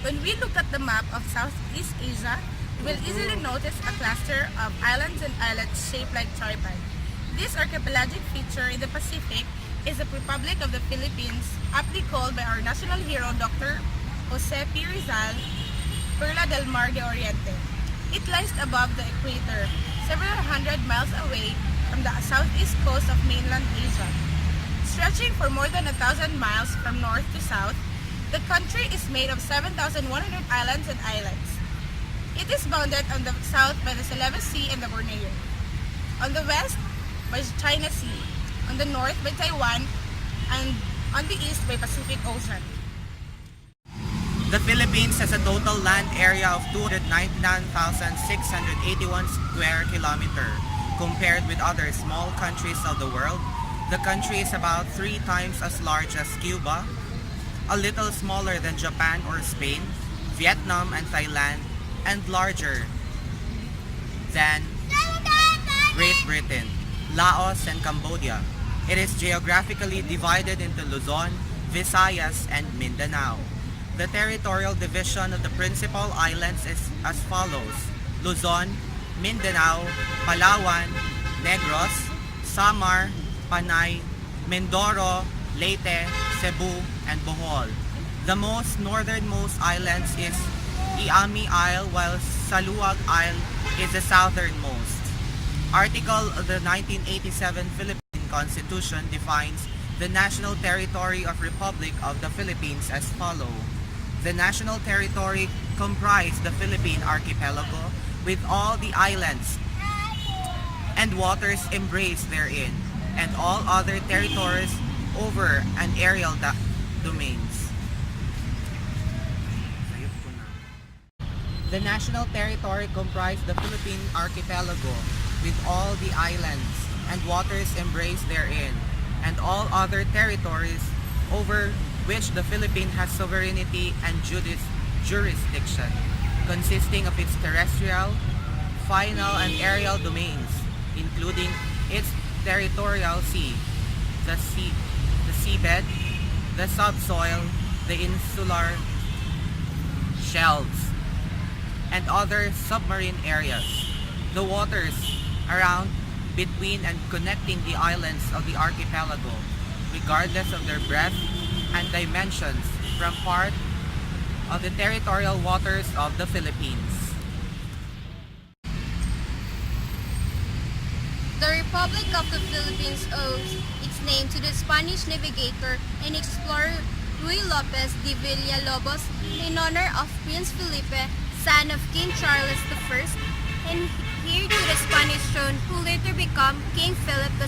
When we look at the map of Southeast Asia, you will easily notice a cluster of islands and islets shaped like tripod. This archipelagic feature in the Pacific is the Republic of the Philippines, aptly called by our national hero Dr. Jose P. Rizal, Perla del Mar de Oriente. It lies above the equator, several hundred miles away from the southeast coast of mainland Asia. Stretching for more than 1,000 miles from north to south, the country is made of 7,100 islands and islets. It is bounded on the south by the Celebes Sea and the Borneo. On the west by China Sea, on the north by Taiwan, and on the east by Pacific Ocean. The Philippines has a total land area of 299,681 square kilometers. Compared with other small countries of the world, the country is about 3 times as large as Cuba, a little smaller than Japan or Spain, Vietnam and Thailand, and larger than Great Britain, Laos and Cambodia. It is geographically divided into Luzon, Visayas, and Mindanao. The territorial division of the principal islands is as follows: Luzon, Mindanao, Palawan, Negros, Samar, Panay, Mindoro, Leyte, Cebu, and Bohol. The most northernmost islands is Iami Isle, while Saluag Isle is the southernmost. Article of the 1987 Philippine Constitution defines the national territory of Republic of the Philippines as follows. The national territory comprised the Philippine archipelago with all the islands and waters embraced therein, and all other territories over and aerial domains. The national territory comprised the Philippine archipelago with all the islands and waters embraced therein, and all other territories over which the Philippines has sovereignty and jurisdiction, consisting of its terrestrial, final, and aerial domains, including its territorial sea, the seabed, the subsoil, the insular shelves, and other submarine areas. The waters around, between, and connecting the islands of the archipelago, regardless of their breadth and dimensions, from part of the territorial waters of the Philippines. The Republic of the Philippines owes its name to the Spanish navigator and explorer Ruy Lopez de Villalobos in honor of Prince Felipe, son of King Charles I, and heir to the Spanish throne who later became King Philip II.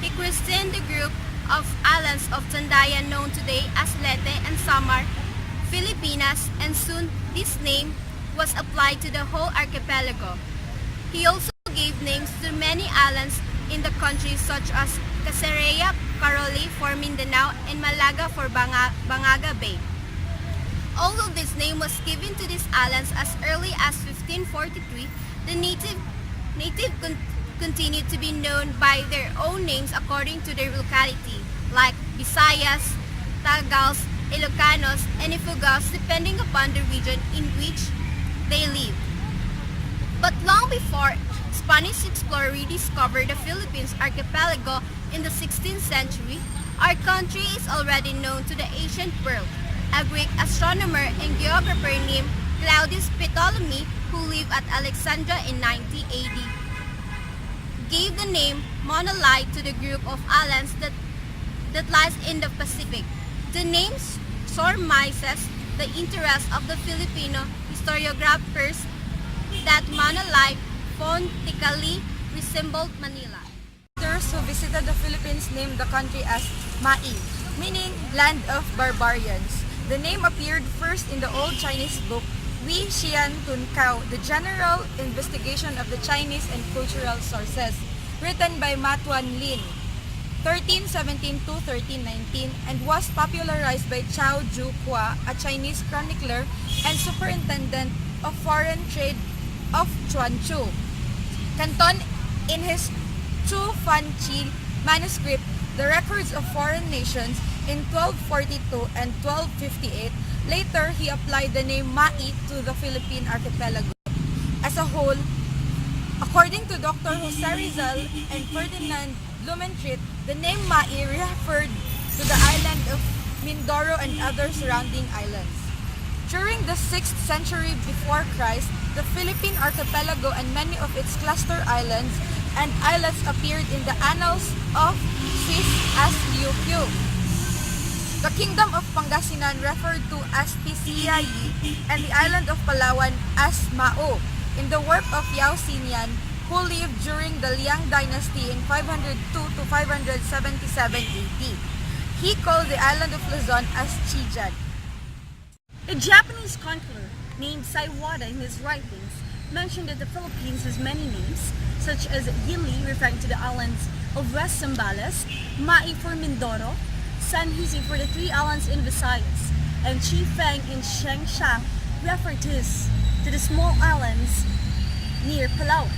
He christened the group of islands of Tandayan known today as Leyte and Samar, Filipinas, and soon this name was applied to the whole archipelago. He also gave names to many islands in the country such as Caseria, Caroli for Mindanao, and Malaga for Bangaga Bay. Although this name was given to these islands as early as 1543, the native continued to be known by their own names according to their locality, like Visayas, Tagals, Ilocanos, and Ifugos, depending upon the region in which they lived. But long before Spanish explorers rediscovered the Philippines archipelago in the 16th century, our country is already known to the ancient world. A Greek astronomer and geographer named Claudius Ptolemy, who lived at Alexandria in 90 AD, gave the name Monolite to the group of islands that lies in the Pacific. The name surmises the interest of the Filipino historiographers that Monolite phonetically resembled Manila. Visitors who visited the Philippines named the country as Mai, meaning land of barbarians. The name appeared first in the old Chinese book Wi Xian Tun Kao, the General Investigation of the Chinese and Cultural Sources, written by Ma Tuan Lin, 1317-1319, and was popularized by Chao Ju Hua, a Chinese chronicler and superintendent of foreign trade of Chuanchu. Canton in his Chu Fan Chi manuscript, The Records of Foreign Nations, in 1242 and 1258, Later, he applied the name Mai to the Philippine archipelago. As a whole, according to Dr. Jose Rizal and Ferdinand Blumentritt, the name Mai referred to the island of Mindoro and other surrounding islands. During the 6th century before Christ, the Philippine archipelago and many of its cluster islands and islets appeared in the annals of Swiss as Liuqiu. The kingdom of Pangasinan referred to as Pisiyayi and the island of Palawan as Mao in the work of Yao Xinyan, who lived during the Liang dynasty in 502 to 577 AD. He called the island of Luzon as Chijan. A Japanese conqueror named Saiwada in his writings mentioned that the Philippines has many names, such as Yili referring to the islands of West Zambales, Mai for Mindoro, San Jose for the 3 islands in Visayas, and Chifeng in Shengsha refer to the small islands near Palawan.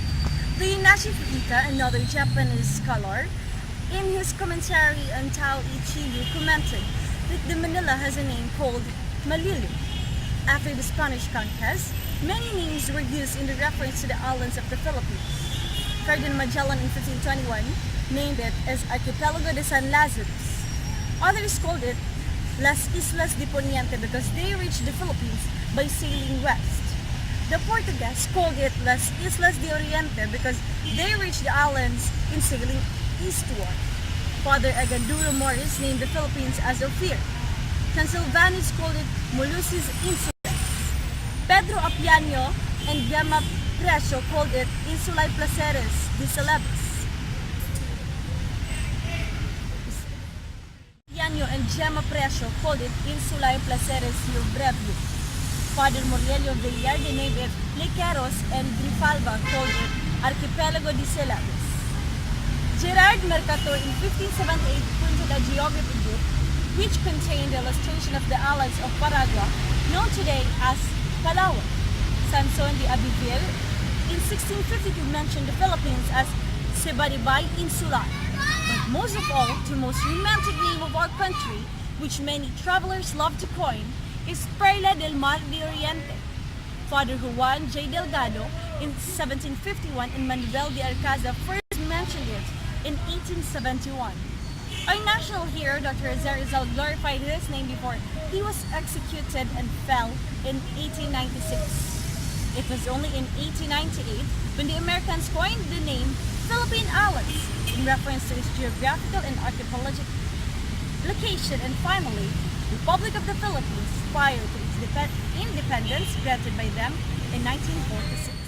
Leonashi Fujita, another Japanese scholar, in his commentary on Tao Ichibu commented that the Manila has a name called Malilu. After the Spanish conquest, many names were used in the reference to the islands of the Philippines. Ferdinand Magellan in 1521 named it as Archipelago de San Lazarus. Others called it Las Islas de Poniente because they reached the Philippines by sailing west. The Portuguese called it Las Islas de Oriente because they reached the islands in sailing eastward. Father Aganduro Morris named the Philippines as Ophir. Transylvanians called it Mollusis Insules. Pedro Apiano and Gemma Precio called it Insulae Placeres de Celebes. Apiano and Gemma Precio called it Insulae Placeres Brevium. Father Murielio Villar named it Liqueros and Grifalba called it Archipelago de Celebes. Gerard Mercator in 1578 printed a geography book which contained the illustration of the islands of Paragua, known today as Palawan. Sanson de Abbeville in 1652 mentioned the Philippines as Sebaribay Insula. But most of all, the most romantic name of our country, which many travelers love to coin, is Perla del Mar de Oriente. Father Juan J. Delgado in 1751 and Manuel de Alcázar first mentioned it in 1871. Our national hero, Dr. Jose Rizal, glorified his name before he was executed and fell in 1896. It was only in 1898 when the Americans coined the name Philippine Islands in reference to its geographical and archipelagic location, and finally, Republic of the Philippines prior to its independence granted by them in 1946.